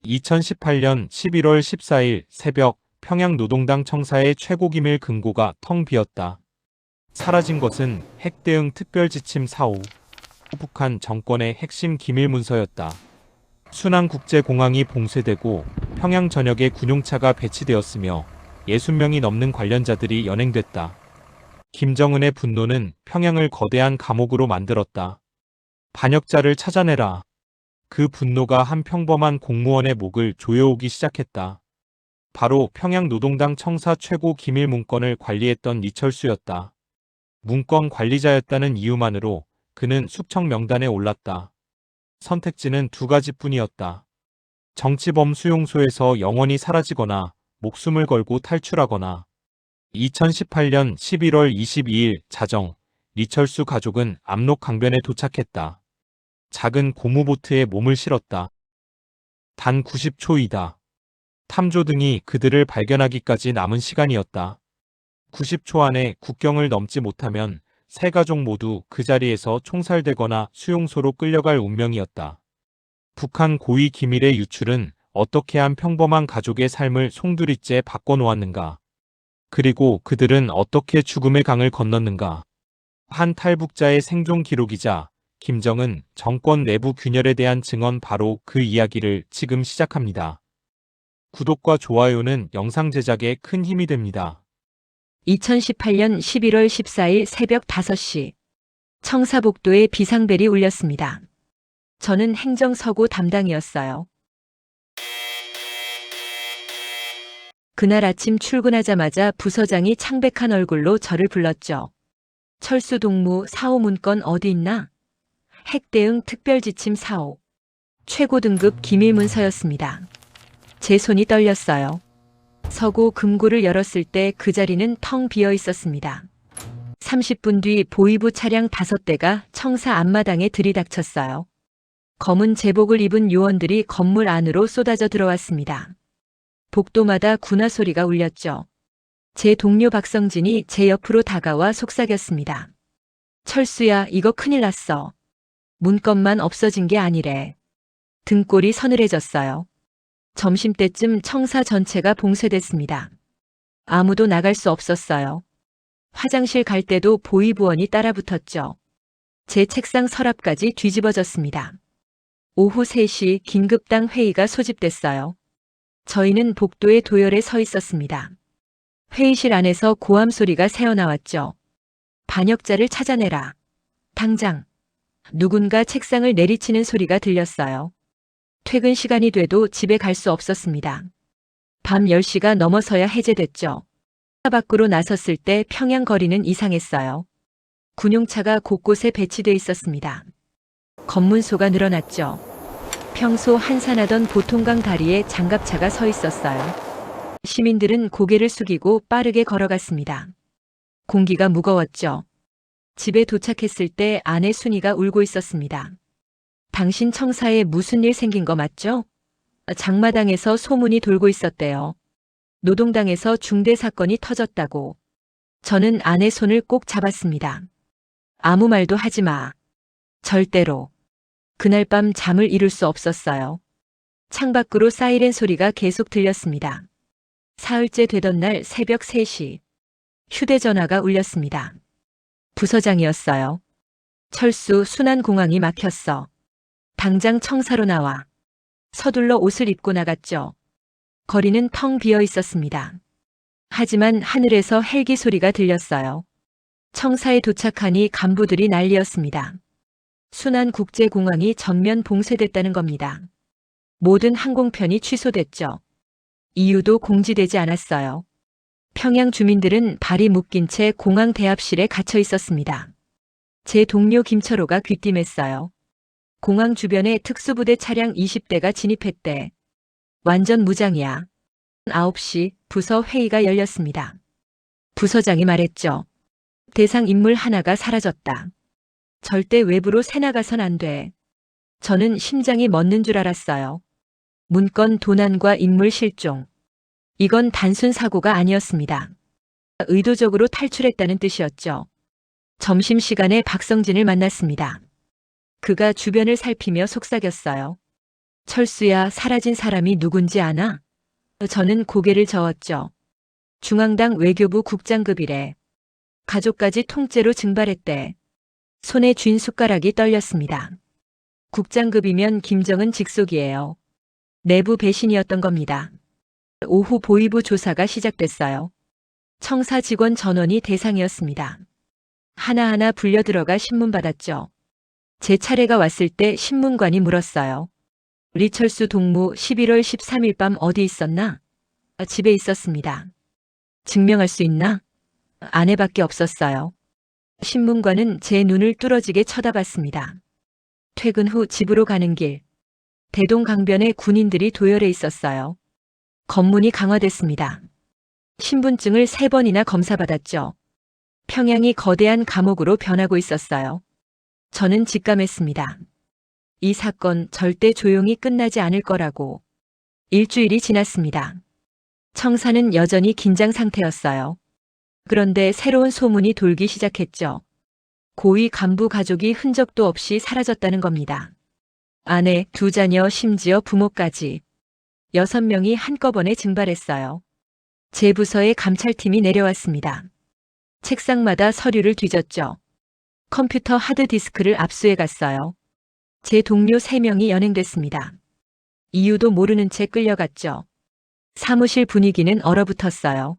2018년 11월 14일 새벽 평양노동당 청사의 최고기밀 금고가 텅 비었다. 사라진 것은 핵대응 특별지침 4호, 북한 정권의 핵심 기밀 문서였다. 순안국제공항이 봉쇄되고 평양 전역에 군용차가 배치되었으며 60명이 넘는 관련자들이 연행됐다. 김정은의 분노는 평양을 거대한 감옥으로 만들었다. 반역자를 찾아내라. 그 분노가 한 평범한 공무원의 목을 조여오기 시작했다. 바로 평양노동당 청사 최고 기밀 문건을 관리했던 이철수였다. 문건 관리자였다는 이유만으로 그는 숙청 명단에 올랐다. 선택지는 두 가지뿐이었다. 정치범 수용소에서 영원히 사라지거나 목숨을 걸고 탈출하거나. 2018년 11월 22일 자정, 이철수 가족은 압록 강변에 도착했다. 작은 고무보트에 몸을 실었다. 단 90초이다. 탐조 등이 그들을 발견하기까지 남은 시간이었다. 90초 안에 국경을 넘지 못하면 세 가족 모두 그 자리에서 총살되거나 수용소로 끌려갈 운명이었다. 북한 고위 기밀의 유출은 어떻게 한 평범한 가족의 삶을 송두리째 바꿔놓았는가? 그리고 그들은 어떻게 죽음의 강을 건넜는가? 한 탈북자의 생존 기록이자 김정은 정권 내부 균열에 대한 증언, 바로 그 이야기를 지금 시작합니다. 구독과 좋아요는 영상 제작에 큰 힘이 됩니다. 2018년 11월 14일 새벽 5시 청사복도에 비상벨이 울렸습니다. 저는 행정서고 담당이었어요. 그날 아침 출근하자마자 부서장이 창백한 얼굴로 저를 불렀죠. 철수 동무 4호 문건 어디 있나? 핵대응 특별지침 4호. 최고 등급 기밀문서였습니다. 제 손이 떨렸어요. 서고 금고를 열었을 때 그 자리는 텅 비어 있었습니다. 30분 뒤 보위부 차량 5대가 청사 앞마당에 들이닥쳤어요. 검은 제복을 입은 요원들이 건물 안으로 쏟아져 들어왔습니다. 복도마다 군화 소리가 울렸죠. 제 동료 박성진이 제 옆으로 다가와 속삭였습니다. 철수야, 이거 큰일 났어. 문건만 없어진 게 아니래. 등골이 서늘해졌어요. 점심때쯤 청사 전체가 봉쇄됐습니다. 아무도 나갈 수 없었어요. 화장실 갈 때도 보위부원이 따라붙었죠. 제 책상 서랍까지 뒤집어졌습니다. 오후 3시 긴급당 회의가 소집됐어요. 저희는 복도의 도열에 서 있었습니다. 회의실 안에서 고함 소리가 새어나왔죠. 반역자를 찾아내라. 당장. 누군가 책상을 내리치는 소리가 들렸어요. 퇴근 시간이 돼도 집에 갈 수 없었습니다. 밤 10시가 넘어서야 해제됐죠. 차 밖으로 나섰을 때 평양 거리는 이상했어요. 군용차가 곳곳에 배치돼 있었습니다. 검문소가 늘어났죠. 평소 한산하던 보통강 다리에 장갑차가 서 있었어요. 시민들은 고개를 숙이고 빠르게 걸어갔습니다. 공기가 무거웠죠. 집에 도착했을 때 아내 순이가 울고 있었습니다. 당신 청사에 무슨 일 생긴 거 맞죠? 장마당에서 소문이 돌고 있었대요. 노동당에서 중대 사건이 터졌다고. 저는 아내 손을 꼭 잡았습니다. 아무 말도 하지 마. 절대로. 그날 밤 잠을 이룰 수 없었어요. 창밖으로 사이렌 소리가 계속 들렸습니다. 사흘째 되던 날 새벽 3시. 휴대전화가 울렸습니다. 부서장이었어요. 철수, 순안공항이 막혔어. 당장 청사로 나와. 서둘러 옷을 입고 나갔죠. 거리는 텅 비어 있었습니다. 하지만 하늘에서 헬기 소리가 들렸어요. 청사에 도착하니 간부들이 난리였습니다. 순안국제공항이 전면 봉쇄됐다는 겁니다. 모든 항공편이 취소됐죠. 이유도 공지되지 않았어요. 평양 주민들은 발이 묶인 채 공항 대합실에 갇혀 있었습니다. 제 동료 김철호가 귀띔했어요. 공항 주변에 특수부대 차량 20대가 진입했대. 완전 무장이야. 9시 부서 회의가 열렸습니다. 부서장이 말했죠. 대상 인물 하나가 사라졌다. 절대 외부로 새나가선 안 돼. 저는 심장이 멎는 줄 알았어요. 문건 도난과 인물 실종. 이건 단순 사고가 아니었습니다. 의도적으로 탈출했다는 뜻이었죠. 점심시간에 박성진을 만났습니다. 그가 주변을 살피며 속삭였어요. 철수야, 사라진 사람이 누군지 아나? 저는 고개를 저었죠. 중앙당 외교부 국장급이래. 가족까지 통째로 증발했대. 손에 쥔 숟가락이 떨렸습니다. 국장급이면 김정은 직속이에요. 내부 배신이었던 겁니다. 오후 보위부 조사가 시작됐어요. 청사 직원 전원이 대상이었습니다. 하나하나 불려 들어가 신문 받았죠. 제 차례가 왔을 때 신문관이 물었어요. 리철수 동무 11월 13일 밤 어디 있었나? 집에 있었습니다. 증명할 수 있나? 아내밖에 없었어요. 신문관은 제 눈을 뚫어지게 쳐다봤습니다. 퇴근 후 집으로 가는 길. 대동강변에 군인들이 도열해 있었어요. 검문이 강화됐습니다. 신분증을 3번이나 검사받았죠. 평양이 거대한 감옥으로 변하고 있었어요. 저는 직감했습니다. 이 사건 절대 조용히 끝나지 않을 거라고. 일주일이 지났습니다. 청사는 여전히 긴장 상태였어요. 그런데 새로운 소문이 돌기 시작했죠. 고위 간부 가족이 흔적도 없이 사라졌다는 겁니다. 아내, 2자녀, 심지어 부모까지. 6명이 한꺼번에 증발했어요. 제 부서에 감찰팀이 내려왔습니다. 책상마다 서류를 뒤졌죠. 컴퓨터 하드디스크를 압수해 갔어요. 제 동료 3명이 연행됐습니다. 이유도 모르는 채 끌려갔죠. 사무실 분위기는 얼어붙었어요.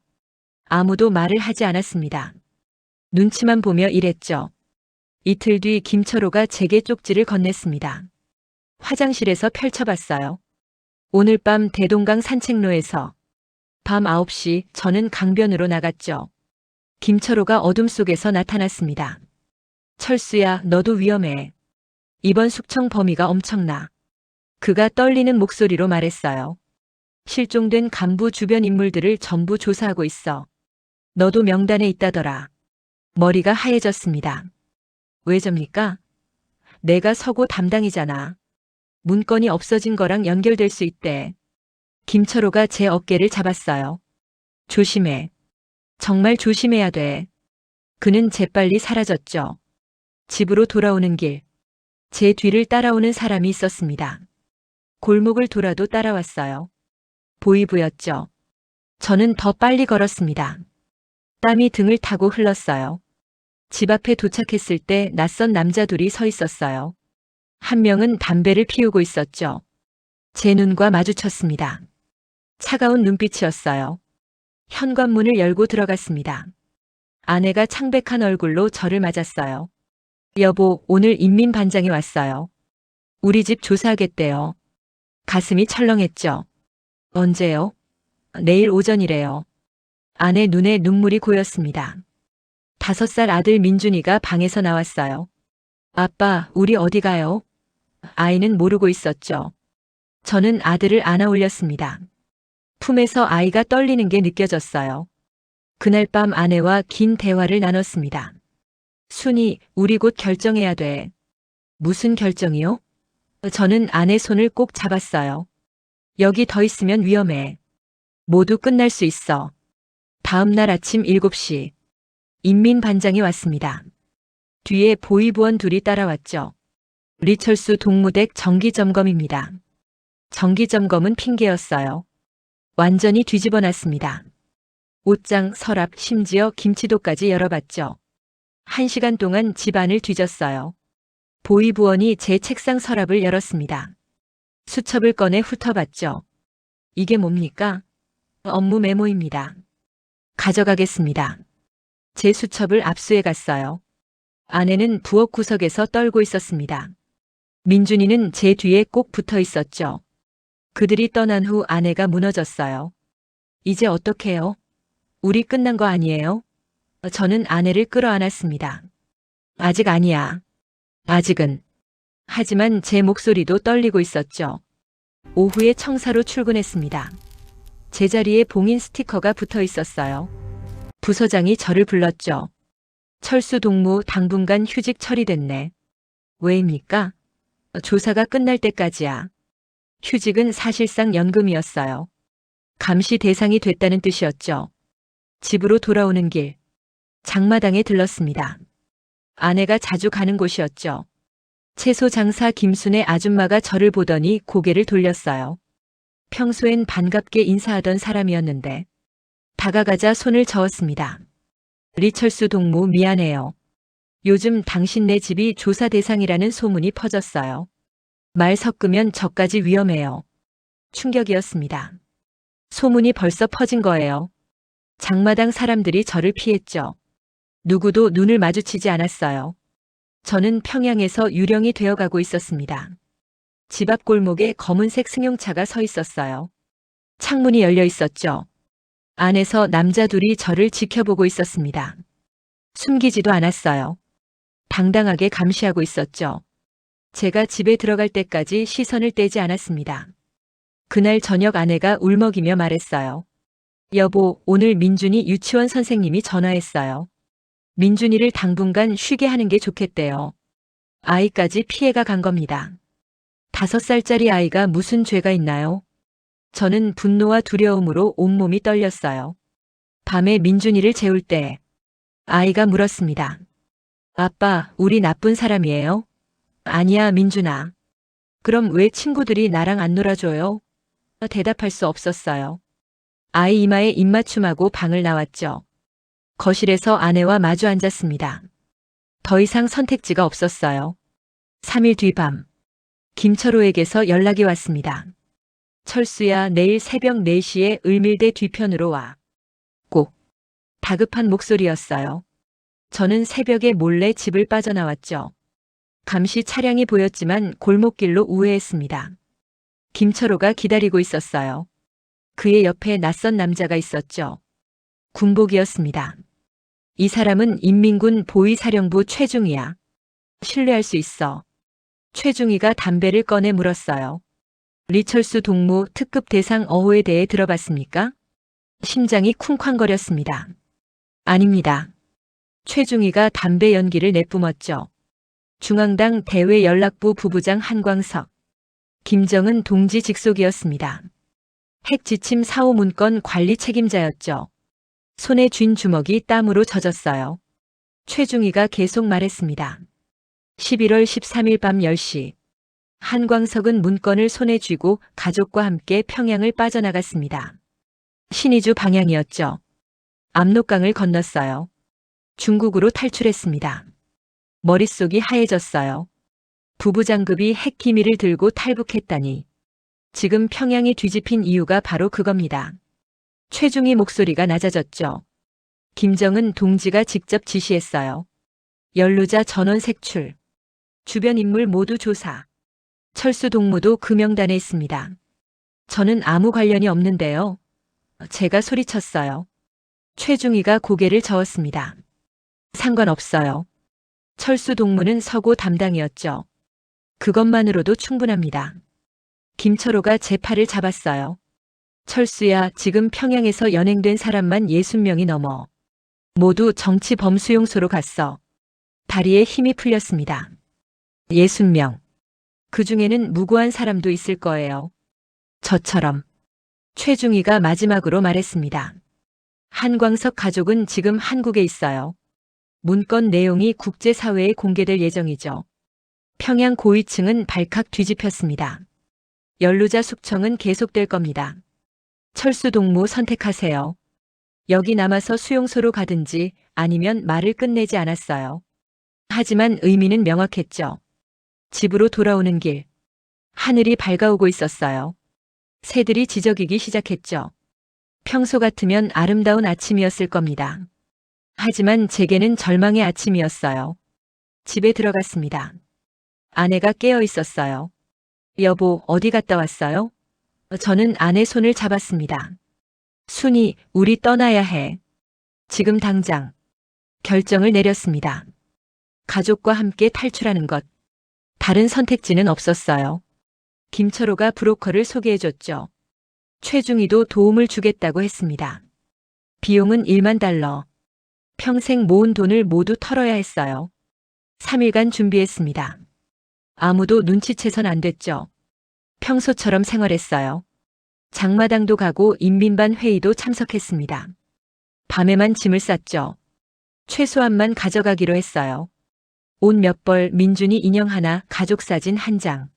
아무도 말을 하지 않았습니다. 눈치만 보며 일했죠. 이틀 뒤 김철호가 제게 쪽지를 건넸습니다. 화장실에서 펼쳐봤어요. 오늘 밤 대동강 산책로에서. 밤 9시 저는 강변으로 나갔죠. 김철호가 어둠 속에서 나타났습니다. 철수야, 너도 위험해. 이번 숙청 범위가 엄청나. 그가 떨리는 목소리로 말했어요. 실종된 간부 주변 인물들을 전부 조사하고 있어. 너도 명단에 있다더라. 머리가 하얘졌습니다. 왜 접니까? 내가 서고 담당이잖아. 문건이 없어진 거랑 연결될 수 있대. 김철호가 제 어깨를 잡았어요. 조심해. 정말 조심해야 돼. 그는 재빨리 사라졌죠. 집으로 돌아오는 길. 제 뒤를 따라오는 사람이 있었습니다. 골목을 돌아도 따라왔어요. 보이부였죠. 저는 더 빨리 걸었습니다. 땀이 등을 타고 흘렀어요. 집 앞에 도착했을 때 낯선 남자 둘이 서 있었어요. 한 명은 담배를 피우고 있었죠. 제 눈과 마주쳤습니다. 차가운 눈빛이었어요. 현관문을 열고 들어갔습니다. 아내가 창백한 얼굴로 저를 맞았어요. 여보, 오늘 인민반장이 왔어요. 우리 집 조사하겠대요. 가슴이 철렁했죠. 언제요? 내일 오전이래요. 아내 눈에 눈물이 고였습니다. 5살 아들 민준이가 방에서 나왔어요. 아빠, 우리 어디 가요? 아이는 모르고 있었죠. 저는 아들을 안아 올렸습니다. 품에서 아이가 떨리는 게 느껴졌어요. 그날 밤 아내와 긴 대화를 나눴습니다. 순이, 우리 곧 결정해야 돼. 무슨 결정이요? 저는 아내 손을 꼭 잡았어요. 여기 더 있으면 위험해. 모두 끝날 수 있어. 다음 날 아침 7시. 인민반장이 왔습니다. 뒤에 보위부원 둘이 따라왔죠. 리철수 동무댁 정기점검입니다. 정기점검은 핑계였어요. 완전히 뒤집어 놨습니다. 옷장, 서랍, 심지어 김치도까지 열어봤죠. 1시간 동안 집안을 뒤졌어요. 보위부원이 제 책상 서랍을 열었습니다. 수첩을 꺼내 훑어봤죠. 이게 뭡니까? 업무 메모입니다. 가져가겠습니다. 제 수첩을 압수해 갔어요. 아내는 부엌 구석에서 떨고 있었습니다. 민준이는 제 뒤에 꼭 붙어 있었죠. 그들이 떠난 후 아내가 무너졌어요. 이제 어떡해요? 우리 끝난 거 아니에요? 저는 아내를 끌어안았습니다. 아직 아니야. 아직은. 하지만 제 목소리도 떨리고 있었죠. 오후에 청사로 출근했습니다. 제자리에 봉인 스티커가 붙어 있었어요. 부서장이 저를 불렀죠. 철수 동무 당분간 휴직 처리됐네. 왜입니까? 조사가 끝날 때까지야. 휴직은 사실상 연금이었어요. 감시 대상이 됐다는 뜻이었죠. 집으로 돌아오는 길. 장마당에 들렀습니다. 아내가 자주 가는 곳이었죠. 채소 장사 김순의 아줌마가 저를 보더니 고개를 돌렸어요. 평소엔 반갑게 인사하던 사람이었는데 다가가자 손을 저었습니다. 리철수 동무 미안해요. 요즘 당신네 집이 조사 대상이라는 소문이 퍼졌어요. 말 섞으면 저까지 위험해요. 충격이었습니다. 소문이 벌써 퍼진 거예요. 장마당 사람들이 저를 피했죠. 누구도 눈을 마주치지 않았어요. 저는 평양에서 유령이 되어가고 있었습니다. 집 앞 골목에 검은색 승용차가 서 있었어요. 창문이 열려 있었죠. 안에서 남자 둘이 저를 지켜보고 있었습니다. 숨기지도 않았어요. 당당하게 감시하고 있었죠. 제가 집에 들어갈 때까지 시선을 떼지 않았습니다. 그날 저녁 아내가 울먹이며 말했어요. 여보, 오늘 민준이 유치원 선생님이 전화했어요. 민준이를 당분간 쉬게 하는 게 좋겠대요. 아이까지 피해가 간 겁니다. 5살짜리 아이가 무슨 죄가 있나요? 저는 분노와 두려움으로 온몸이 떨렸어요. 밤에 민준이를 재울 때 아이가 물었습니다. 아빠, 우리 나쁜 사람이에요? 아니야, 민준아. 그럼 왜 친구들이 나랑 안 놀아줘요? 대답할 수 없었어요. 아이 이마에 입맞춤하고 방을 나왔죠. 거실에서 아내와 마주 앉았습니다. 더 이상 선택지가 없었어요. 3일 뒤 밤, 김철호에게서 연락이 왔습니다. 철수야, 내일 새벽 4시에 을밀대 뒤편으로 와. 꼭. 다급한 목소리였어요. 저는 새벽에 몰래 집을 빠져나왔죠. 감시 차량이 보였지만 골목길로 우회했습니다. 김철호가 기다리고 있었어요. 그의 옆에 낯선 남자가 있었죠. 군복이었습니다. 이 사람은 인민군 보위사령부 최중희야. 신뢰할 수 있어. 최중희가 담배를 꺼내 물었어요. 리철수 동무 특급 대상 어호에 대해 들어봤습니까? 심장이 쿵쾅거렸습니다. 아닙니다. 최중희가 담배 연기를 내뿜었죠. 중앙당 대외연락부 부부장 한광석. 김정은 동지 직속이었습니다. 핵지침 사호 문건 관리 책임자였죠. 손에 쥔 주먹이 땀으로 젖었어요. 최중희가 계속 말했습니다. 11월 13일 밤 10시. 한광석은 문건을 손에 쥐고 가족과 함께 평양을 빠져나갔습니다. 신의주 방향이었죠. 압록강을 건넜어요. 중국으로 탈출했습니다. 머릿속이 하얘졌어요. 부부장급이 핵기밀을 들고 탈북했다니. 지금 평양이 뒤집힌 이유가 바로 그겁니다. 최중희 목소리가 낮아졌죠. 김정은 동지가 직접 지시했어요. 연루자 전원 색출. 주변 인물 모두 조사. 철수 동무도 그 명단에 있습니다. 저는 아무 관련이 없는데요. 제가 소리쳤어요. 최중희가 고개를 저었습니다. 상관없어요. 철수 동무는 서고 담당이었죠. 그것만으로도 충분합니다. 김철호가 제 팔을 잡았어요. 철수야, 지금 평양에서 연행된 사람만 60명이 넘어. 모두 정치 범수용소로 갔어. 다리에 힘이 풀렸습니다. 60명. 그 중에는 무고한 사람도 있을 거예요. 저처럼. 최중희가 마지막으로 말했습니다. 한광석 가족은 지금 한국에 있어요. 문건 내용이 국제사회에 공개될 예정이죠. 평양 고위층은 발칵 뒤집혔습니다. 연루자 숙청은 계속될 겁니다. 철수 동무 선택하세요. 여기 남아서 수용소로 가든지 아니면 말을 끝내지 않았어요. 하지만 의미는 명확했죠. 집으로 돌아오는 길. 하늘이 밝아오고 있었어요. 새들이 지저귀기 시작했죠. 평소 같으면 아름다운 아침이었을 겁니다. 하지만 제게는 절망의 아침이었어요. 집에 들어갔습니다. 아내가 깨어 있었어요. 여보, 어디 갔다 왔어요? 저는 아내 손을 잡았습니다. 순이, 우리 떠나야 해. 지금 당장. 결정을 내렸습니다. 가족과 함께 탈출하는 것. 다른 선택지는 없었어요. 김철호가 브로커를 소개해줬죠. 최중희도 도움을 주겠다고 했습니다. 비용은 1만 달러. 평생 모은 돈을 모두 털어야 했어요. 3일간 준비했습니다. 아무도 눈치채선 안 됐죠. 평소처럼 생활했어요. 장마당도 가고 인민반 회의도 참석했습니다. 밤에만 짐을 쌌죠. 최소한만 가져가기로 했어요. 옷 몇 벌, 민준이 인형 하나, 가족 사진 한 장.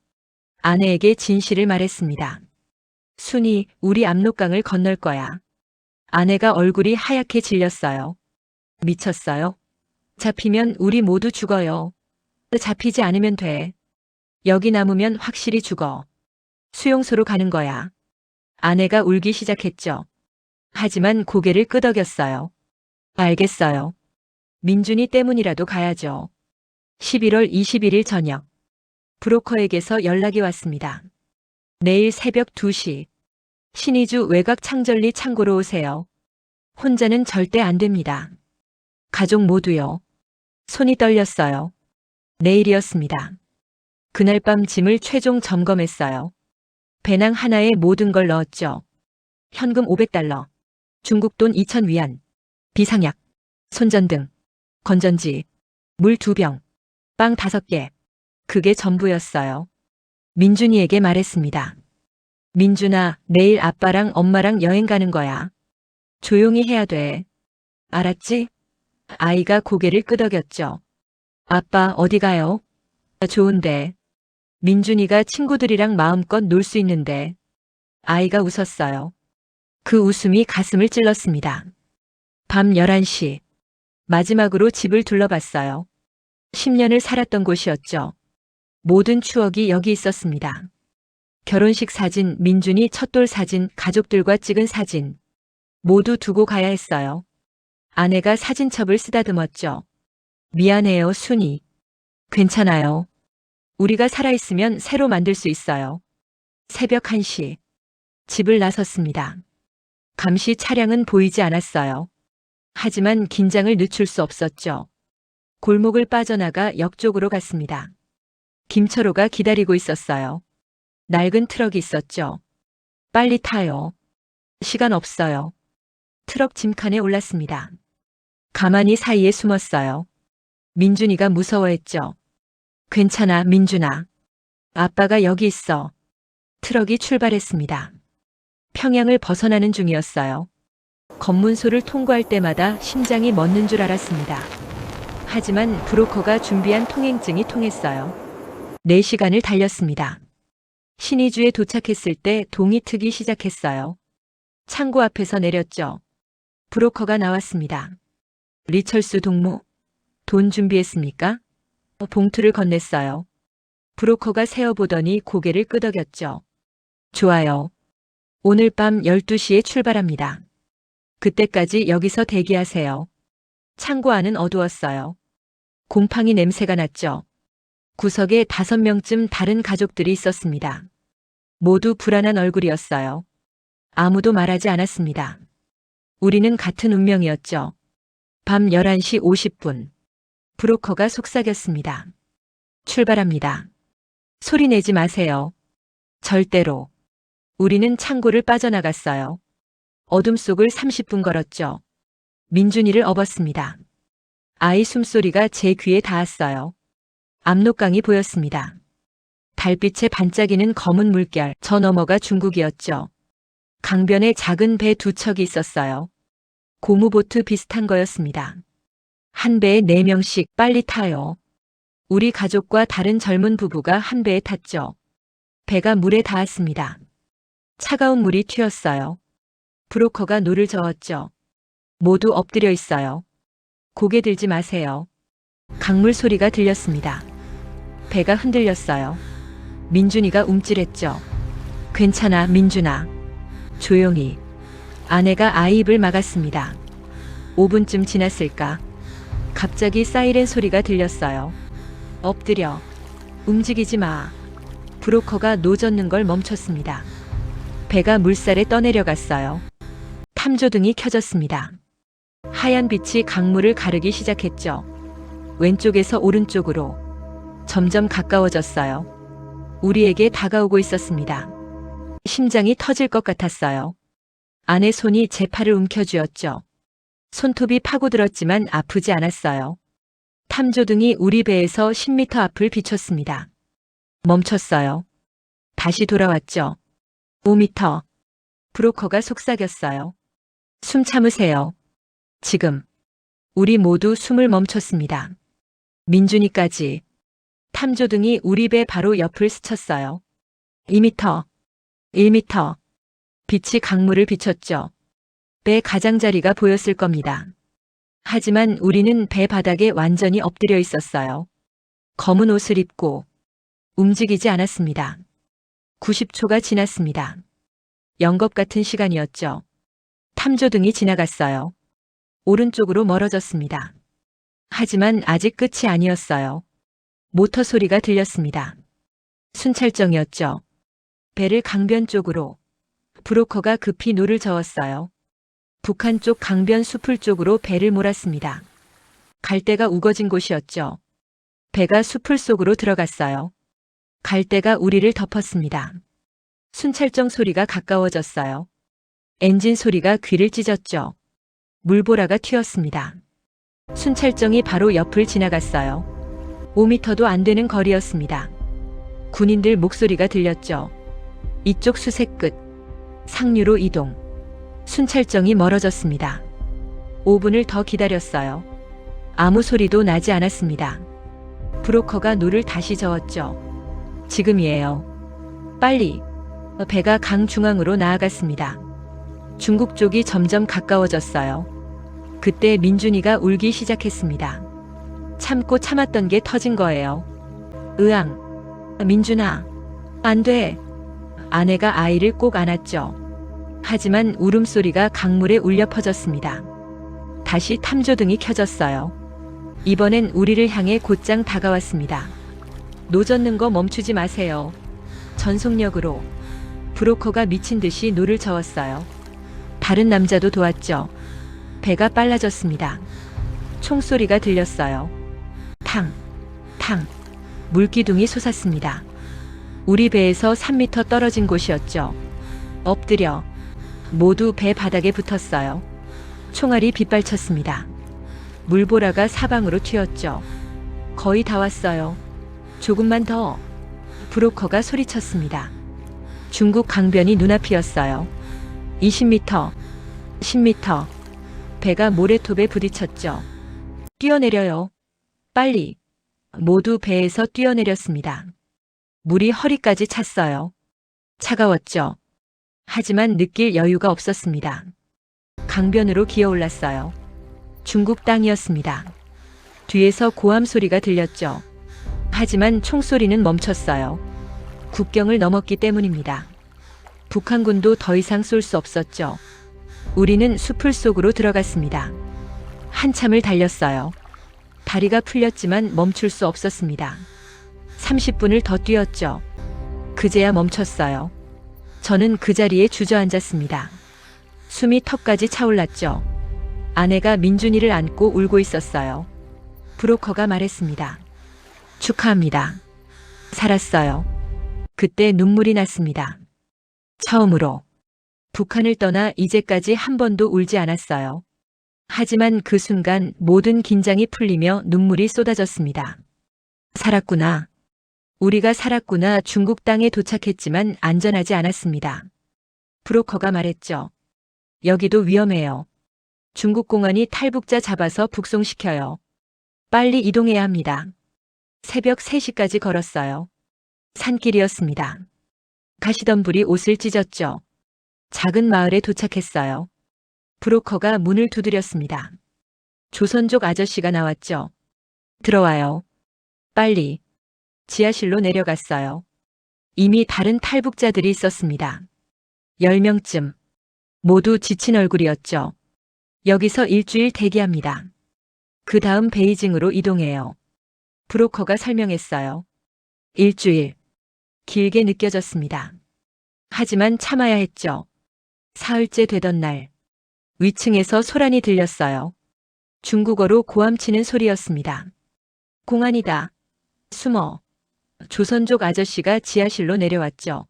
아내에게 진실을 말했습니다. 순이, 우리 압록강을 건널 거야. 아내가 얼굴이 하얗게 질렸어요. 미쳤어요? 잡히면 우리 모두 죽어요. 잡히지 않으면 돼. 여기 남으면 확실히 죽어. 수용소로 가는 거야. 아내가 울기 시작했죠. 하지만 고개를 끄덕였어요. 알겠어요. 민준이 때문이라도 가야죠. 11월 21일 저녁. 브로커에게서 연락이 왔습니다. 내일 새벽 2시. 신의주 외곽 창전리 창고로 오세요. 혼자는 절대 안 됩니다. 가족 모두요. 손이 떨렸어요. 내일이었습니다. 그날 밤 짐을 최종 점검했어요. 배낭 하나에 모든 걸 넣었죠. 현금 500달러, 중국 돈 2,000위안, 비상약, 손전등, 건전지, 물 2병, 빵 5개. 그게 전부였어요. 민준이에게 말했습니다. 민준아, 내일 아빠랑 엄마랑 여행 가는 거야. 조용히 해야 돼. 알았지? 아이가 고개를 끄덕였죠. 아빠, 어디 가요? 좋은데. 민준이가 친구들이랑 마음껏 놀 수 있는데. 아이가 웃었어요. 그 웃음이 가슴을 찔렀습니다. 밤 11시. 마지막으로 집을 둘러봤어요. 10년을 살았던 곳이었죠. 모든 추억이 여기 있었습니다. 결혼식 사진, 민준이 첫돌 사진, 가족들과 찍은 사진. 모두 두고 가야 했어요. 아내가 사진첩을 쓰다듬었죠. 미안해요, 순이. 괜찮아요. 우리가 살아있으면 새로 만들 수 있어요. 새벽 1시. 집을 나섰습니다. 감시 차량은 보이지 않았어요. 하지만 긴장을 늦출 수 없었죠. 골목을 빠져나가 역 쪽으로 갔습니다. 김철호가 기다리고 있었어요. 낡은 트럭이 있었죠. 빨리 타요. 시간 없어요. 트럭 짐칸에 올랐습니다. 가만히 사이에 숨었어요. 민준이가 무서워했죠. 괜찮아, 민준아. 아빠가 여기 있어. 트럭이 출발했습니다. 평양을 벗어나는 중이었어요. 검문소를 통과할 때마다 심장이 멎는 줄 알았습니다. 하지만 브로커가 준비한 통행증이 통했어요. 4시간을 달렸습니다. 신의주에 도착했을 때 동이 트기 시작했어요. 창고 앞에서 내렸죠. 브로커가 나왔습니다. 리철수 동무, 돈 준비했습니까? 봉투를 건넸어요. 브로커가 세어보더니 고개를 끄덕였죠. 좋아요. 오늘 밤 12시에 출발합니다. 그때까지 여기서 대기하세요. 창고 안은 어두웠어요. 곰팡이 냄새가 났죠. 구석에 5명쯤 다른 가족들이 있었습니다. 모두 불안한 얼굴이었어요. 아무도 말하지 않았습니다. 우리는 같은 운명이었죠. 밤 11시 50분. 브로커가 속삭였습니다. 출발합니다. 소리 내지 마세요. 절대로. 우리는 창고를 빠져나갔어요. 어둠 속을 30분 걸었죠. 민준이를 업었습니다. 아이 숨소리가 제 귀에 닿았어요. 압록강이 보였습니다. 달빛에 반짝이는 검은 물결, 저 너머가 중국이었죠. 강변에 작은 배 2척이 있었어요. 고무보트 비슷한 거였습니다. 한 배에 4명씩 빨리 타요. 우리 가족과 다른 젊은 부부가 한 배에 탔죠. 배가 물에 닿았습니다. 차가운 물이 튀었어요. 브로커가 노를 저었죠. 모두 엎드려 있어요. 고개 들지 마세요. 강물 소리가 들렸습니다. 배가 흔들렸어요. 민준이가 움찔했죠. 괜찮아, 민준아. 조용히. 아내가 아이 입을 막았습니다. 5분쯤 지났을까? 갑자기 사이렌 소리가 들렸어요. 엎드려. 움직이지 마. 브로커가 노젓는 걸 멈췄습니다. 배가 물살에 떠내려갔어요. 탐조등이 켜졌습니다. 하얀 빛이 강물을 가르기 시작했죠. 왼쪽에서 오른쪽으로. 점점 가까워졌어요. 우리에게 다가오고 있었습니다. 심장이 터질 것 같았어요. 아내 손이 제 팔을 움켜쥐었죠. 손톱이 파고들었지만 아프지 않았어요. 탐조등이 우리 배에서 10m 앞을 비췄습니다. 멈췄어요. 다시 돌아왔죠. 5m. 브로커가 속삭였어요. 숨 참으세요. 지금. 우리 모두 숨을 멈췄습니다. 민준이까지. 탐조등이 우리 배 바로 옆을 스쳤어요. 2미터, 1미터. 빛이 강물을 비췄죠. 배 가장자리가 보였을 겁니다. 하지만 우리는 배 바닥에 완전히 엎드려 있었어요. 검은 옷을 입고 움직이지 않았습니다. 90초가 지났습니다. 영겁 같은 시간이었죠. 탐조등이 지나갔어요. 오른쪽으로 멀어졌습니다. 하지만 아직 끝이 아니었어요. 모터 소리가 들렸습니다. 순찰정이었죠. 배를 강변 쪽으로. 브로커가 급히 노를 저었어요. 북한 쪽 강변 수풀 쪽으로 배를 몰았습니다. 갈대가 우거진 곳이었죠. 배가 수풀 속으로 들어갔어요. 갈대가 우리를 덮었습니다. 순찰정 소리가 가까워졌어요. 엔진 소리가 귀를 찢었죠. 물보라가 튀었습니다. 순찰정이 바로 옆을 지나갔어요. 5미터도 안 되는 거리였습니다. 군인들 목소리가 들렸죠. 이쪽 수색 끝. 상류로 이동. 순찰정이 멀어졌습니다. 5분을 더 기다렸어요. 아무 소리도 나지 않았습니다. 브로커가 노를 다시 저었죠. 지금이에요. 빨리. 배가 강 중앙으로 나아갔습니다. 중국 쪽이 점점 가까워졌어요. 그때 민준이가 울기 시작했습니다. 참고 참았던 게 터진 거예요. 으앙. 민준아. 안 돼. 아내가 아이를 꼭 안았죠. 하지만 울음소리가 강물에 울려 퍼졌습니다. 다시 탐조등이 켜졌어요. 이번엔 우리를 향해 곧장 다가왔습니다. 노젓는 거 멈추지 마세요. 전속력으로. 브로커가 미친 듯이 노를 저었어요. 다른 남자도 도왔죠. 배가 빨라졌습니다. 총소리가 들렸어요. 탕, 탕. 물기둥이 솟았습니다. 우리 배에서 3미터 떨어진 곳이었죠. 엎드려. 모두 배 바닥에 붙었어요. 총알이 빗발쳤습니다. 물보라가 사방으로 튀었죠. 거의 다 왔어요. 조금만 더. 브로커가 소리쳤습니다. 중국 강변이 눈앞이었어요. 20미터, 10미터. 배가 모래톱에 부딪혔죠. 뛰어내려요. 빨리. 모두 배에서 뛰어내렸습니다. 물이 허리까지 찼어요. 차가웠죠. 하지만 느낄 여유가 없었습니다. 강변으로 기어올랐어요. 중국 땅이었습니다. 뒤에서 고함 소리가 들렸죠. 하지만 총소리는 멈췄어요. 국경을 넘었기 때문입니다. 북한군도 더 이상 쏠 수 없었죠. 우리는 수풀 속으로 들어갔습니다. 한참을 달렸어요. 다리가 풀렸지만 멈출 수 없었습니다. 30분을 더 뛰었죠. 그제야 멈췄어요. 저는 그 자리에 주저앉았습니다. 숨이 턱까지 차올랐죠. 아내가 민준이를 안고 울고 있었어요. 브로커가 말했습니다. 축하합니다. 살았어요. 그때 눈물이 났습니다. 처음으로. 북한을 떠나 이제까지 한 번도 울지 않았어요. 하지만 그 순간 모든 긴장이 풀리며 눈물이 쏟아졌습니다. 살았구나. 우리가 살았구나. 중국 땅에 도착했지만 안전하지 않았습니다. 브로커가 말했죠. 여기도 위험해요. 중국 공안이 탈북자 잡아서 북송시켜요. 빨리 이동해야 합니다. 새벽 3시까지 걸었어요. 산길이었습니다. 가시던 불이 옷을 찢었죠. 작은 마을에 도착했어요. 브로커가 문을 두드렸습니다. 조선족 아저씨가 나왔죠. 들어와요. 빨리. 지하실로 내려갔어요. 이미 다른 탈북자들이 있었습니다. 10명쯤. 모두 지친 얼굴이었죠. 여기서 일주일 대기합니다. 그 다음 베이징으로 이동해요. 브로커가 설명했어요. 일주일. 길게 느껴졌습니다. 하지만 참아야 했죠. 사흘째 되던 날. 위층에서 소란이 들렸어요. 중국어로 고함치는 소리였습니다. 공안이다. 숨어. 조선족 아저씨가 지하실로 내려왔죠.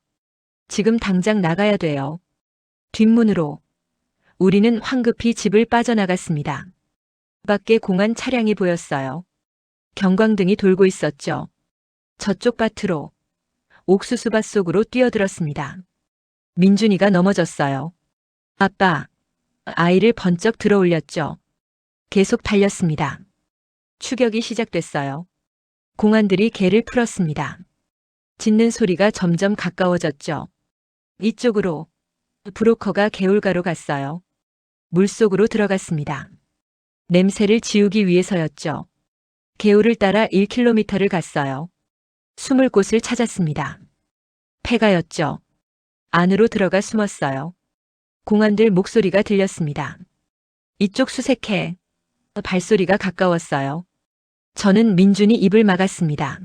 지금 당장 나가야 돼요. 뒷문으로. 우리는 황급히 집을 빠져나갔습니다. 밖에 공안 차량이 보였어요. 경광등이 돌고 있었죠. 저쪽 밭으로. 옥수수밭 속으로 뛰어들었습니다. 민준이가 넘어졌어요. 아빠. 아이를 번쩍 들어올렸죠. 계속 달렸습니다. 추격이 시작됐어요. 공안들이 개를 풀었습니다. 짖는 소리가 점점 가까워졌죠. 이쪽으로 브로커가 개울가로 갔어요. 물속으로 들어갔습니다. 냄새를 지우기 위해서였죠. 개울을 따라 1km를 갔어요. 숨을 곳을 찾았습니다. 폐가였죠. 안으로 들어가 숨었어요. 공안들 목소리가 들렸습니다. 이쪽 수색해. 발소리가 가까웠어요. 저는 민준이 입을 막았습니다.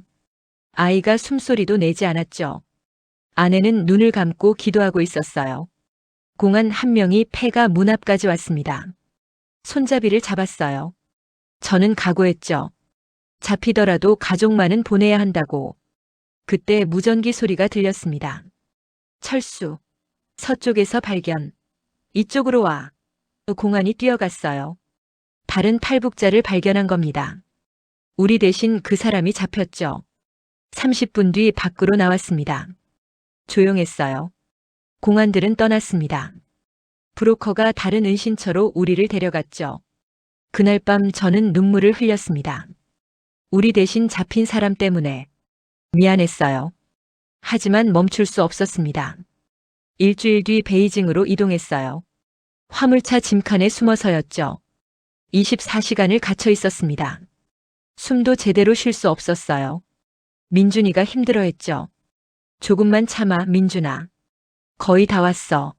아이가 숨소리도 내지 않았죠. 아내는 눈을 감고 기도하고 있었어요. 공안 한 명이 폐가 문 앞까지 왔습니다. 손잡이를 잡았어요. 저는 각오했죠. 잡히더라도 가족만은 보내야 한다고. 그때 무전기 소리가 들렸습니다. 철수. 서쪽에서 발견. 이쪽으로 와. 공안이 뛰어갔어요. 다른 탈북자를 발견한 겁니다. 우리 대신 그 사람이 잡혔죠. 30분 뒤 밖으로 나왔습니다. 조용했어요. 공안들은 떠났습니다. 브로커가 다른 은신처로 우리를 데려갔죠. 그날 밤 저는 눈물을 흘렸습니다. 우리 대신 잡힌 사람 때문에 미안했어요. 하지만 멈출 수 없었습니다. 일주일 뒤 베이징으로 이동했어요. 화물차 짐칸에 숨어서였죠. 24시간을 갇혀 있었습니다. 숨도 제대로 쉴 수 없었어요. 민준이가 힘들어했죠. 조금만 참아, 민준아. 거의 다 왔어.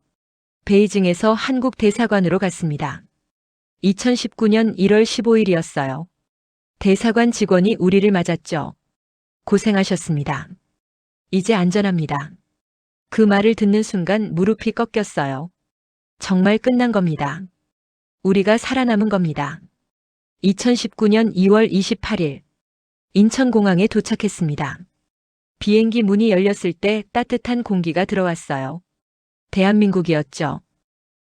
베이징에서 한국 대사관으로 갔습니다. 2019년 1월 15일이었어요. 대사관 직원이 우리를 맞았죠. 고생하셨습니다. 이제 안전합니다. 그 말을 듣는 순간 무릎이 꺾였어요. 정말 끝난 겁니다. 우리가 살아남은 겁니다. 2019년 2월 28일 인천공항에 도착했습니다. 비행기 문이 열렸을 때 따뜻한 공기가 들어왔어요. 대한민국이었죠.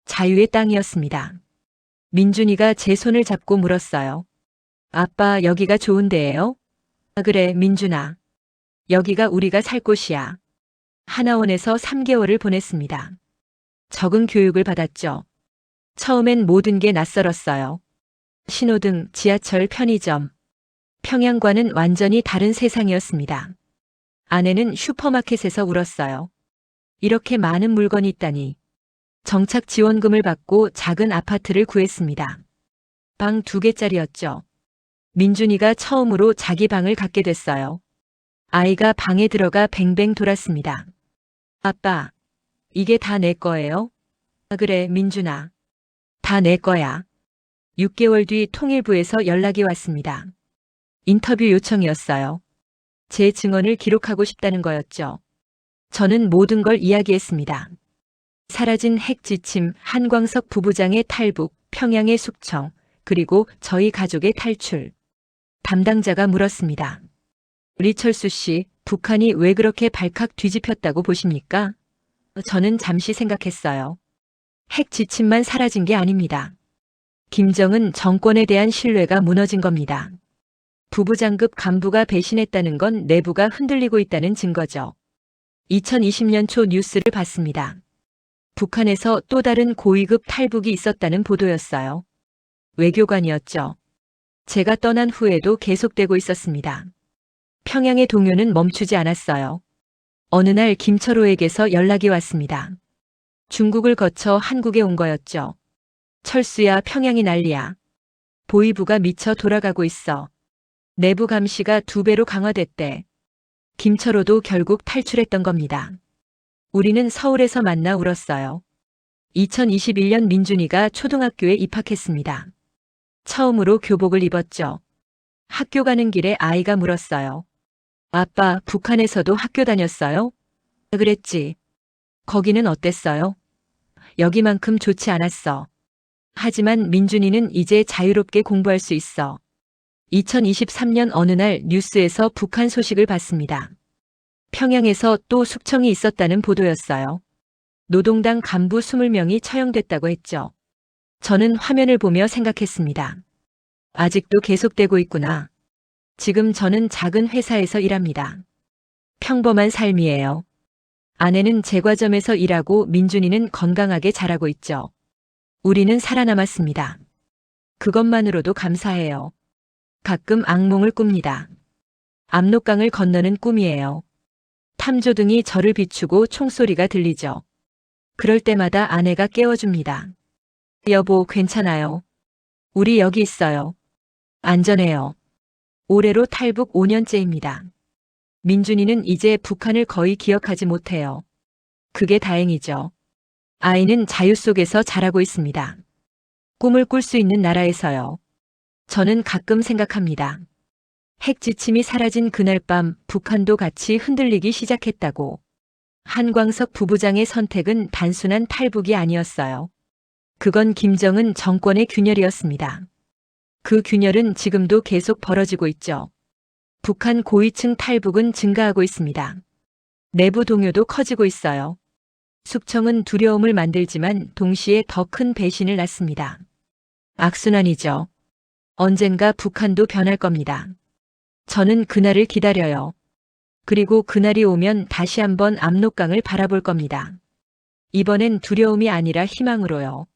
자유의 땅이었습니다. 민준이가 제 손을 잡고 물었어요. 아빠, 여기가 좋은 데예요? 아, 그래, 민준아. 여기가 우리가 살 곳이야. 하나원에서 3개월을 보냈습니다. 적응 교육을 받았죠. 처음엔 모든 게 낯설었어요. 신호등, 지하철, 편의점. 평양과는 완전히 다른 세상이었습니다. 아내는 슈퍼마켓에서 울었어요. 이렇게 많은 물건이 있다니. 정착 지원금을 받고 작은 아파트를 구했습니다. 방 2개짜리였죠. 민준이가 처음으로 자기 방을 갖게 됐어요. 아이가 방에 들어가 뱅뱅 돌았습니다. 아빠, 이게 다 내 거예요? 아, 그래, 민준아. 다 내 거야. 6개월 뒤 통일부에서 연락이 왔습니다. 인터뷰 요청이었어요. 제 증언을 기록하고 싶다는 거였죠. 저는 모든 걸 이야기했습니다. 사라진 핵 지침, 한광석 부부장의 탈북, 평양의 숙청, 그리고 저희 가족의 탈출. 담당자가 물었습니다. 리철수 씨, 북한이 왜 그렇게 발칵 뒤집혔다고 보십니까? 저는 잠시 생각했어요. 핵 지침만 사라진 게 아닙니다. 김정은 정권에 대한 신뢰가 무너진 겁니다. 부부장급 간부가 배신했다는 건 내부가 흔들리고 있다는 증거죠. 2020년 초 뉴스를 봤습니다. 북한에서 또 다른 고위급 탈북이 있었다는 보도였어요. 외교관이었죠. 제가 떠난 후에도 계속되고 있었습니다. 평양의 동요는 멈추지 않았어요. 어느 날 김철호에게서 연락이 왔습니다. 중국을 거쳐 한국에 온 거였죠. 철수야, 평양이 난리야. 보위부가 미쳐 돌아가고 있어. 내부 감시가 2배로 강화됐대. 김철호도 결국 탈출했던 겁니다. 우리는 서울에서 만나 울었어요. 2021년 민준이가 초등학교에 입학했습니다. 처음으로 교복을 입었죠. 학교 가는 길에 아이가 물었어요. 아빠, 북한에서도 학교 다녔어요? 그랬지. 거기는 어땠어요? 여기만큼 좋지 않았어. 하지만 민준이는 이제 자유롭게 공부할 수 있어. 2023년 어느 날 뉴스에서 북한 소식을 봤습니다. 평양에서 또 숙청이 있었다는 보도였어요. 노동당 간부 20명이 처형됐다고 했죠. 저는 화면을 보며 생각했습니다. 아직도 계속되고 있구나. 지금 저는 작은 회사에서 일합니다. 평범한 삶이에요. 아내는 제과점에서 일하고 민준이는 건강하게 자라고 있죠. 우리는 살아남았습니다. 그것만으로도 감사해요. 가끔 악몽을 꿉니다. 압록강을 건너는 꿈이에요. 탐조등이 저를 비추고 총소리가 들리죠. 그럴 때마다 아내가 깨워줍니다. 여보, 괜찮아요. 우리 여기 있어요. 안전해요. 올해로 탈북 5년째입니다. 민준이는 이제 북한을 거의 기억하지 못해요. 그게 다행이죠. 아이는 자유 속에서 자라고 있습니다. 꿈을 꿀 수 있는 나라에서요. 저는 가끔 생각합니다. 핵 지침이 사라진 그날 밤 북한도 같이 흔들리기 시작했다고. 한광석 부부장의 선택은 단순한 탈북이 아니었어요. 그건 김정은 정권의 균열이었습니다. 그 균열은 지금도 계속 벌어지고 있죠. 북한 고위층 탈북은 증가하고 있습니다. 내부 동요도 커지고 있어요. 숙청은 두려움을 만들지만 동시에 더 큰 배신을 낳습니다. 악순환이죠. 언젠가 북한도 변할 겁니다. 저는 그날을 기다려요. 그리고 그날이 오면 다시 한번 압록강을 바라볼 겁니다. 이번엔 두려움이 아니라 희망으로요.